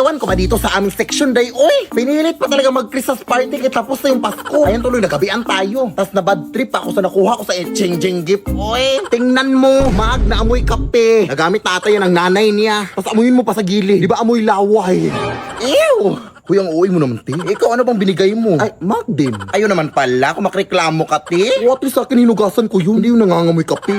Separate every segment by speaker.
Speaker 1: Ewan ko ba dito sa aming section day, oy! Pinilit pa talaga mag-Christmas party kaya tapos na yung Pasko. Ayan tuloy, nagabian tayo. Tapos na bad trip ako sa nakuha ko sa exchanging gift, oy! Tingnan mo, mag na amoy kape. Nagamit tatay yan ng nanay niya. Tapos amuyin mo pa sa gilid. Di ba amoy laway? Ew! Kuy, ang uwi mo naman, te. Ikaw, ano bang binigay mo? Ay, mag din. Ayun naman pala, kung makreklamo ka, te. What is sa akin, hinugasan ko yun. Hindi yung nangangamoy kape.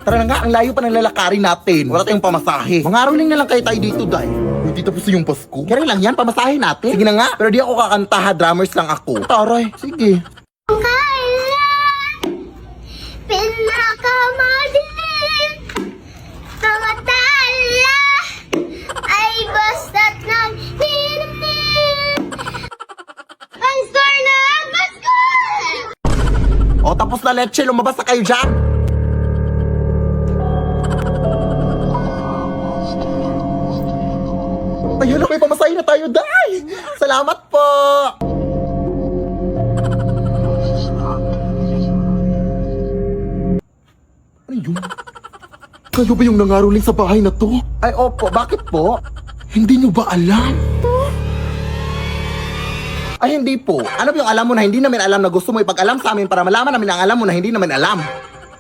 Speaker 1: Tara na nga, ang layo pa ng lalakarin natin. Wala tayong pamasahe. Mangaroling na lang kayo tayo dito, day. Hindi tapos yung Pasko. Kaya lang yan, pamasahe natin. Sige na nga, pero di ako kakanta ha, drummers lang ako. Taray, sige.
Speaker 2: Pinakamadilim mga tala ay basta't nang hinamnin ang store na Pasko!
Speaker 1: O, tapos na leche, lumabas na kayo dyan. Ayun na, may pamasahe na tayo, day. Salamat po. Ano yun? Kayo ba yung nangaroling sa bahay na to? Ay, opo. Bakit po? Hindi nyo ba alam? Ay, hindi po. Ano ba yung alam mo na hindi namin alam na gusto mo ipag-alam sa amin para malaman namin ang alam mo na hindi namin alam?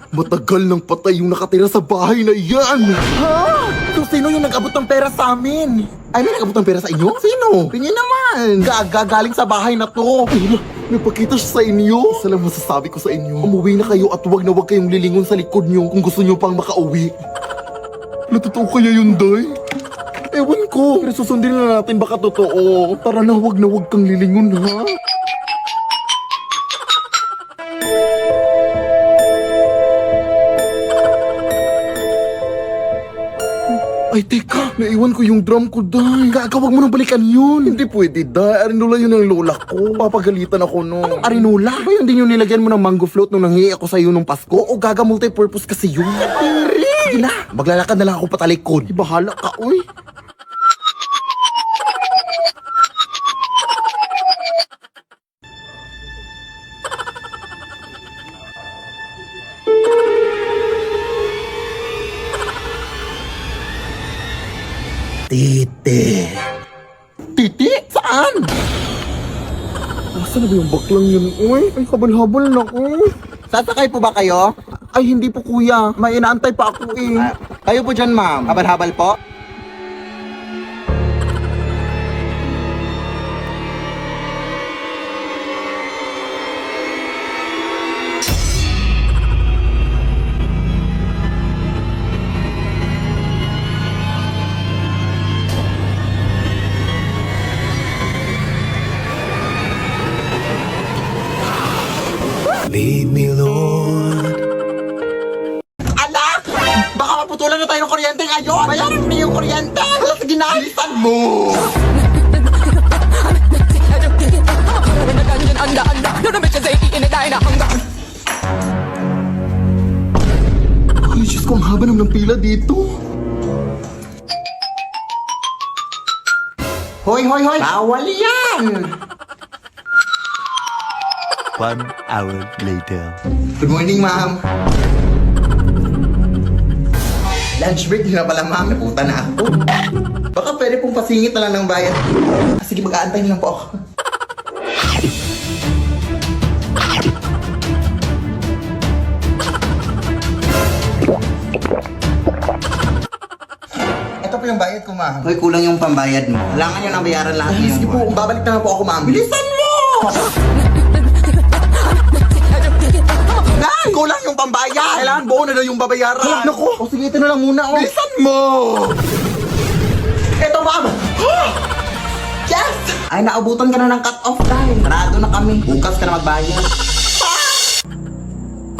Speaker 1: Matagal nang patay yung nakatira sa bahay na yan! Ha? So, sino yung nag-abot ng pera sa amin? Ay, may nag-abot ng pera sa inyo? Sino? Tingin naman! Galing sa bahay na to! Ay, napakita siya sa inyo! Isa lang masasabi ko sa inyo. Umuwi na kayo at huwag na huwag kayong lilingon sa likod nyo kung gusto nyo pang makauwi. Natotoo kaya yun, day? Ewan ko. Pero susundin na natin baka totoo. Tara na, huwag kang lilingon, ha? Ay, teka, naiwan ko yung drum ko, day. Wag mo nang balikan yun. Hindi pwede, day. Arinola yun ang lola ko. Papagalitan ako, no. Anong arinola? Ba yun din yung nilagyan mo ng mango float nung nanghihi ako sa'yo nung Pasko? O gaga multi-purpose kasi yun? Sige na, maglalakad na lang ako patalikod. Bahala ka, uy. Titi. Titi? Saan? Nasaan na ba yung baklang yun? Uy, ay habal-habal na ko. Sasakay po ba kayo? Ay, hindi po kuya. May inaantay pa ako eh. Kayo po dyan, ma'am. Habal-habal po?
Speaker 3: Lead me, Lord.
Speaker 1: Anak! Baka maputulan na tayo ng kuryente ngayon! Bayaran mo na yung kuryente! Sige na, bilisan mo! Ay, Diyos ko, ang haba naman ng pila dito. Hoy! Bawal yan!
Speaker 3: 1 hour later.
Speaker 1: Good morning, ma'am. Lunch break na pala, ma'am. Naputa na ako. Baka pwede pong pasingit na lang ng bayad. Sige, mag-aantay na lang po ako. Ito po yung bayad ko, ma'am. Hoy, kulang yung pambayad mo. Kailangan nyo nang bayaran lahat yung sige po, babalik na po ako, ma'am. Bilisan mo! Nay! Kulang yung pambayad! Kailangan buo na daw yung babayaran! Naku! O sige, ito na lang muna, oh! Bilisan mo! Ito, ma'am! Yes! Ay, naabutan ka na ng cut-off, dahil. Parado na kami. Bukas ka na magbayad.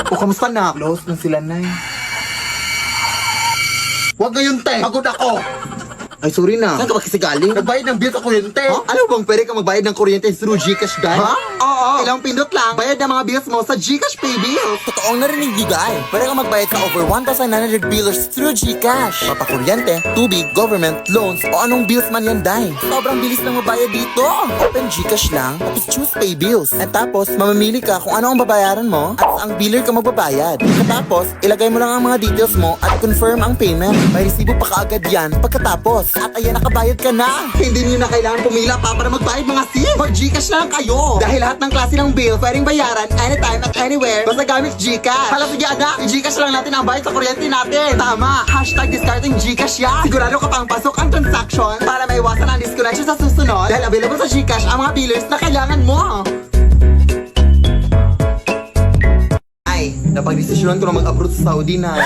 Speaker 1: O, kamusta na? Close na sila, Nay. Huwag ngayon, te! Pagod ako! Ay, sorry na. Saan ka ba kasi galing? Nagbayad ng bill sa kuryente. Huh? Alam mo bang pwede ka magbayad ng kuryente through Gcash, guys? Ha? Oo. Ilang pindot lang. Bayad ng mga bills mo sa Gcash Pay Bills. Totoong narinig ni Guy. Pwede ka magbayad sa over 1,900 billers through Gcash. Papakuryente, tubig, government, loans, o anong bills man yan, Day. Sobrang bilis lang mabayad dito. Open Gcash lang, tapos choose Pay Bills. At tapos, mamamili ka kung ano ang babayaran mo at ang biller ka magbabayad. Tapos, ilagay mo lang ang mga details mo at confirm ang payment. May resibo pa kaagad yan pagkatapos. Gcash. At ayan, nakabayad ka na. Hindi niyo na kailangan pumila pa para magbayad mga sis. Mag-Gcash na lang kayo. Dahil lahat ng klase ng bill pwedeng bayaran anytime at anywhere basta gamit Gcash. Hala, sige anak, i-Gcash lang natin ang bayad sa kuryente natin. Tama, hashtag discarding Gcash yan. Sigurado ka pang pasok ang transaction para maiwasan ang disconnection sa susunod. Dahil available sa Gcash ang mga billers na kailangan mo. Ay, napag-desisyonan ko na mag-abroad sa Saudi na.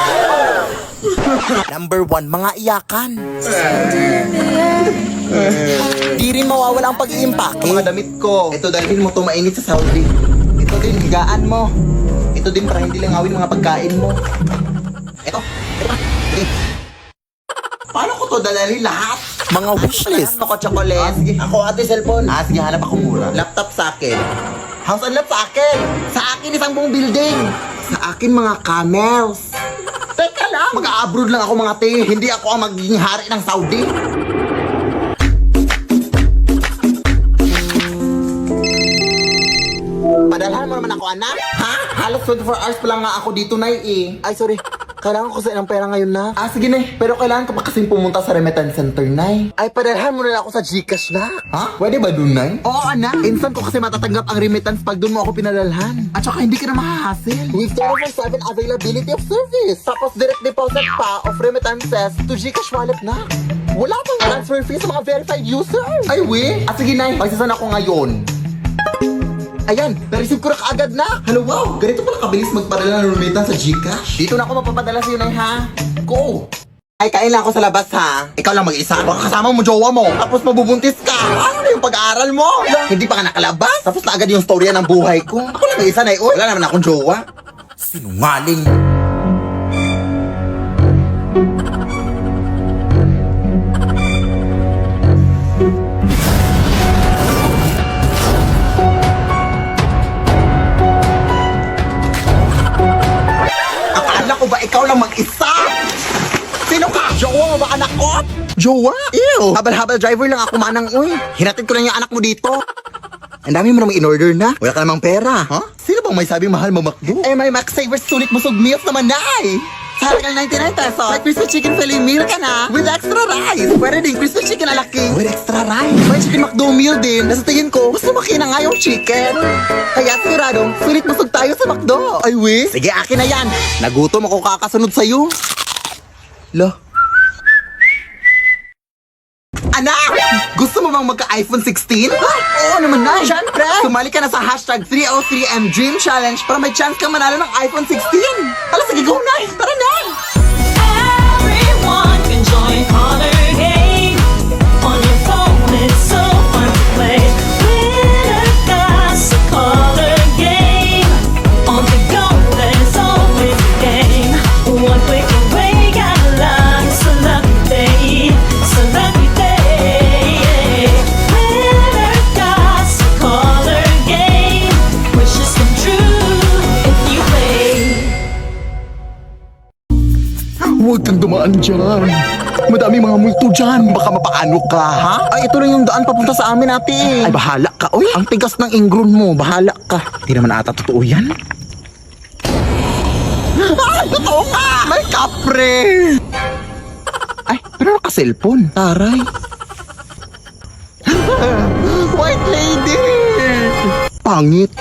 Speaker 1: Number 1, mga iyakan. Di rin mawawala ang pag-iimpake. Mga damit ko. Ito dalhin mo to mainit sa Saudi. Ito din higaan mo. Ito din para hindi langawin mga pagkain mo. Ito. Paano ko to dalhin lahat? Mga wishlist. Ako chocolate. Sige. Ako ate cellphone. Sige, hanap ako mura. Laptop sa akin. House and lot sa akin. Sa akin isang buong building. Sa akin mga camels. Teka lang. Mag-a-abroad lang ako mga te. Hindi ako ang magiging hari ng Saudi. Padalhan mo naman ako, anak. Ha? Halos 24 hours pa lang nga ako dito, Nay, eh. Ay, sorry. Kailangan ko sa ilang pera ngayon na. Sige, Nay. Pero kailangan ko pa kasing pumunta sa remittance center, Nay. Ay, padalhan mo na ako sa Gcash na. Ha? Pwede ba dun, Nay? Oo, anak. Instant ko kasi matatanggap ang remittance pag dun mo ako pinadalhan. At saka hindi ka na mahahassle. With 24/7 availability of service. Tapos direct deposit pa of remittances to Gcash wallet na. Wala pang transfer fee sa mga verified users. Ay, we? Sige, Nay. Pagsasan ako ngayon. Ayan, na-receive ko na kaagad na. Hello, wow. Ganito pala kabilis magpadala ng remittance sa Gcash. Dito na ako mapapadala sa'yo, Nay, ha? Go! Ay, kain lang ako sa labas, ha? Ikaw lang mag-isa. Baka kasama mo jowa mo. Tapos mabubuntis ka. Ano na yung pag-aaral mo? Hindi pa ka nakalabas. Tapos na agad yung storya ng buhay ko. Ako lang mag-isa, Nay. Wala naman akong jowa. Sinungaling. Akala ko ba ikaw lang mag-isa? Sino ka? Jowa mo ba anak ko? Jowa? Ew! Habal-habal driver lang ako manang, uy. Hinatid ko lang yung anak mo dito. Ang dami mo namang in-order na. Wala ka namang pera, ha? Sino bang may sabing mahal mo McDo? Eh, may Max Savers sulit busog meals naman na eh. Sa halagang 99 pesos, may crispy chicken fillet meal ka na with extra rice. Pwede din crispy chicken na laki with extra rice. May chicken McDo meal din. Nasa tingin ko, gusto makina nga yung chicken. Kaya siguradong, sulit busog tayo sa McDo. Ay, we? Sige, akin na yan. Nagutom ako kakasunod sa'yo. Lo. Anak! Gusto mo bang magka-iPhone 16? Oo naman, Nay! Siyempre! Sumali ka na sa hashtag 303M Dream Challenge para may chance kang manalo ng iPhone 16! Hala, sige, go, Nay! Tara na!
Speaker 4: Everyone can join Color Game. On your phone, it's so fun to play. Winner got a Color Game. On the go, there's always a game. One click away, got a lot. It's a lucky day. It's a lucky day. Winner got a Color Game. Wishes come true if you play.
Speaker 1: Huwag kang dumaan dyan. Madami mga multo dyan. Baka mapaano ka, ha? Ay, ito lang yung daan papunta sa amin, ate. Ay, bahala ka. Uy, ang tigas ng ingron mo. Bahala ka. Hindi naman ata totoo yan. Ay, totoo ka! May kapre! Ay, pero naka-cellphone. Taray. White lady! Pangit.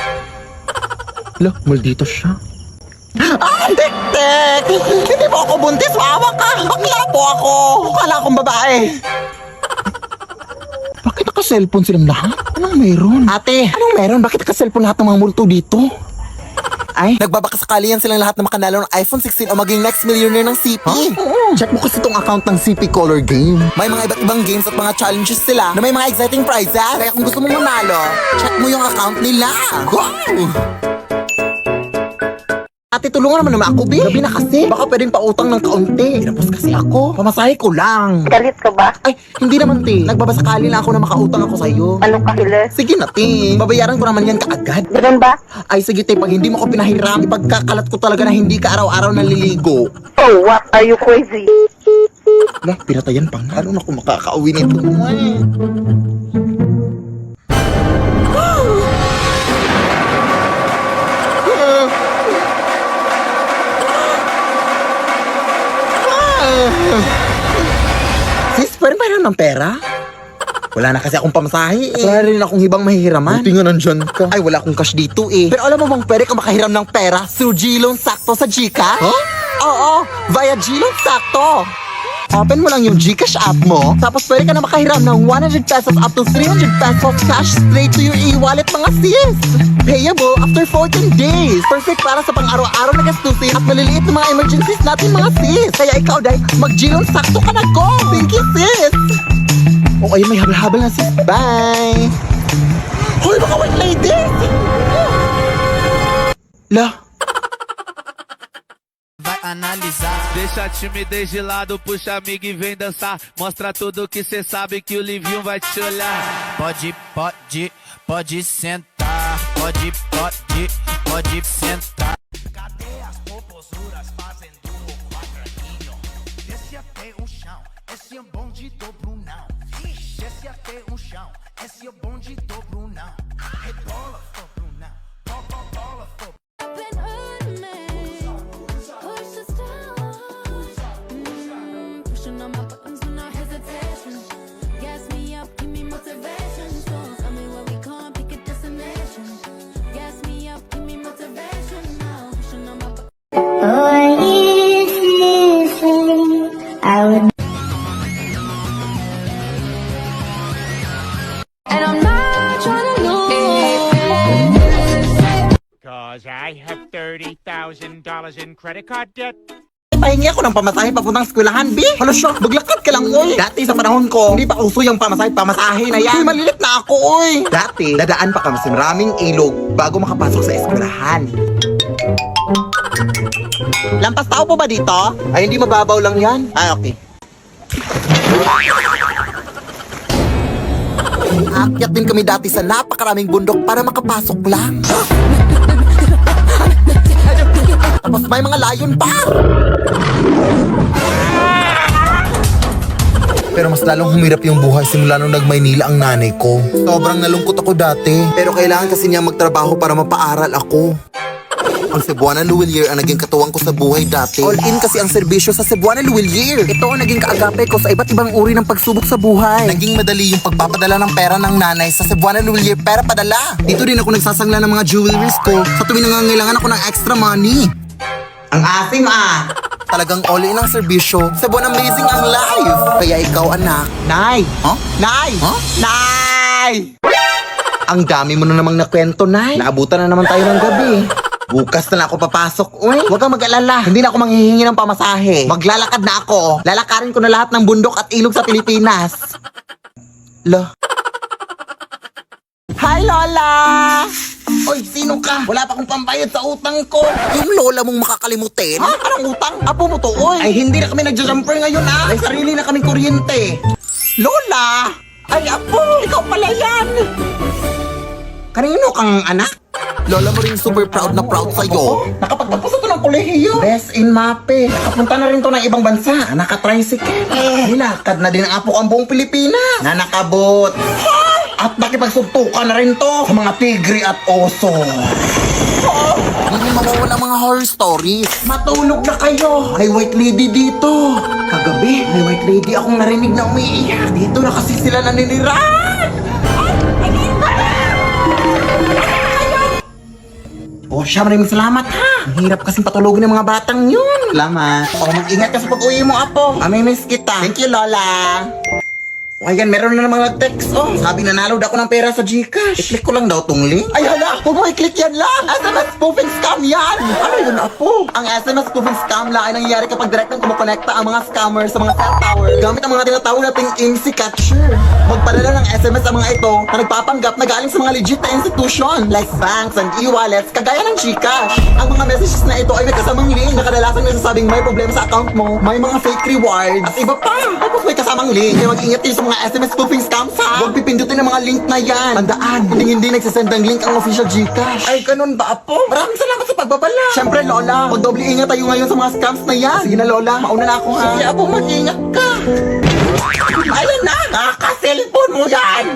Speaker 1: Lo, maldito siya. Ay, tek-tek! Hindi mo ako buntis, maawa ka! Bakla po ako! Kala akong babae! Bakit naka-cellphone silang lahat? Anong meron? Ate, anong meron? Bakit naka-cellphone lahat ng mga multo dito? Ay, nagbabakasakali yan silang lahat na makanalo ng iPhone 16 o maging next millionaire ng CP. Huh? Check mo kasi itong account ng CP Color Game. May mga iba't ibang games at mga challenges sila na may mga exciting prizes. Kaya kung gusto mong manalo, check mo yung account nila. Go! Ate, tulungan naman ako, Bi. Gabi na kasi. Baka pwedeng pautang ng kaunti. Pinapos kasi ako. Pamasahe ko lang.
Speaker 5: Galit ka ba?
Speaker 1: Ay, hindi naman, te. Nagbabasakali lang ako na makautang ako sa'yo.
Speaker 5: Anong kahilir?
Speaker 1: Sige na, te. Babayaran ko naman yan kaagad.
Speaker 5: Ganun ba?
Speaker 1: Ay, sige, te. Pag hindi mo ko pinahiram, ipagkakalat ko talaga na hindi ka araw-araw naliligo.
Speaker 5: Oh, what? Are you crazy?
Speaker 1: Lah, pinatayan pa nga. Ano na ako makakauwi nito? Sis, pwede Wala na kasi akong pamasahe eh. Wala rin akong hibang mahihiraman. Buti nga nandyan ka. Ay, wala akong cash dito eh. Pero alam mo bang pwede ka makahiram ng pera through G-Loan Sakto sa Gcash? Huh? Oo, via G-Loan Sakto. Open mo lang yung Gcash app mo, tapos pwede ka na makahiram ng 100 pesos up to 300 pesos cash straight to your e-wallet mga sis. Payable after 14 days. Perfect para sa pang-araw-araw na gastusin at maliliit na mga emergencies natin mga sis. Kaya ikaw, Day, mag-G-Loan Sakto ka na, go! Thank you, sis! O ay, may habal-habal na sis. Bye! Hoy, mga white lady! La!
Speaker 6: Vai analisar.
Speaker 7: Deixa a timidez de lado, puxa amigo e vem dançar. Mostra tudo que cê sabe que o Livinho vai te olhar.
Speaker 6: Pode sentar. Pode sentar. Cadê as popozuras fazendo o quadradinho? Desce até o chão, esse é bonde do Brunão. Desce até o chão, esse é bonde do Brunão. Rebola, for Brunão. Bola, for
Speaker 8: Pushing on my buttons with no hesitation. Gas me up, give me motivation. So tell me where we come, pick a destination. Gas me up, give me motivation. Now pushing on my buttons.
Speaker 2: I would.
Speaker 8: And I'm not trying to lose.
Speaker 9: Cause I have $30,000 in credit card debt.
Speaker 1: Pahingi ako ng pamasahe papuntang eskwelahan, B. Hala siya, maglakad ka lang, oy. Dati sa panahon ko, hindi pa uso yung pamasahe na yan. Uy, malilit na ako, oy. Dati, dadaan pa kami sa maraming ilog bago makapasok sa eskwelahan. Lampas tao po ba dito? Ay, hindi mababaw lang yan. Ay, okay. Aakyat din kami dati sa napakaraming bundok para makapasok lang. Tapos may mga layon pa. Pero mas lalong humirap yung buhay simula nung nag-Maynila ang nanay ko. Sobrang nalungkot ako dati. Pero kailangan kasi niya magtrabaho para mapaaral ako. Ang Cebuana Luwilier ang naging katuwang ko sa buhay dati. All-in kasi ang serbisyo sa Cebuana Luwilier. Ito ang naging kaagape ko sa iba't ibang uri ng pagsubok sa buhay. Naging madali yung pagpapadala ng pera ng nanay sa Cebuana Luwilier pera padala. Dito din ako nagsasangla ng mga jewelries ko sa tuwing nangangailangan ako ng extra money. Ang asim Talagang all-in ang serbisyo. Cebuana amazing ang life. Kaya ikaw anak. Nay! Huh? Nay! Huh? Nay! Ang dami mo na namang nakwento, Nay. Naabutan na naman tayo ng gabi. Bukas na lang ako papasok. Uy, huwag kang mag-alala. Hindi na ako manghihingi ng pamasahe. Maglalakad na ako. Lalakarin ko na lahat ng bundok at ilog sa Pilipinas. Lo. Hi, Lola! Oy, sino ka? Wala pa akong pambayad sa utang ko. Yung lola mong makakalimutin? Ha? Anong utang? Apo mo to, oy. Ay, hindi na kami nagja-jumper ngayon, ha? May sarili na kaming kuryente. Lola! Ay, apo! Ikaw pala yan! Kanino kang anak? Lola mo rin super proud na proud sa'yo. Nakapagtapos ito ng kolehiyo. Best in MAPE. Nakapunta na rin to ng ibang bansa. Naka-tricycle. Nilakad na din ang apo ang buong Pilipinas. Na nakabot. At nakipagsuntukan na rin to sa mga tigre at oso. Hindi mawawala mga horror stories. Matulog na kayo. May white lady dito. Kagabi, may white lady akong narinig na umiiyak. Dito na kasi sila naninirahan. Oh, siya, maraming salamat ha. Ang hirap kasing patulogin ng mga batang yun. Salamat. O, mag-ingat ka sa pag-uwi mo, apo. Amimiss kita. Thank you, Lola. O, ayan, meron na namang nag-text. Oh, sabi nanalo daw ako ng pera sa Gcash. I-click ko lang daw tong link. Ay, hala, huwag mo i-click yan lang. SMS spoofing scam yan. Ano yun, apo? Ang SMS spoofing scam lang ay nangyayari kapag direktang kumukonekta ang mga scammers sa mga cell tower gamit ang mga tinatawag nating IMSI catcher. Magpadala ng SMS ang mga ito na nagpapanggap na galing sa mga legit na institution like banks and e-wallets kagaya ng Gcash. Ang mga messages na ito ay may kasamang link na kadalasang nagsasabing may problema sa account mo, may mga fake rewards, at iba pa. Tapos may kasamang link. Kaya mag-ingat kayo sa mga SMS spoofing scams ha. Huwag pipindutin ang mga link na yan. Tandaan, hindi nagsasend ng link ang official Gcash. Ay, ganun ba, apo? Maraming salamat sa pagbabala. Siyempre, Lola, mag-doble ingat tayo ngayon sa mga scams na yan. Sige na, Lola, mauna na ako ha. Sige, apo, mag-ingat ka. Ayan na, nakaka-cellphone mo yan.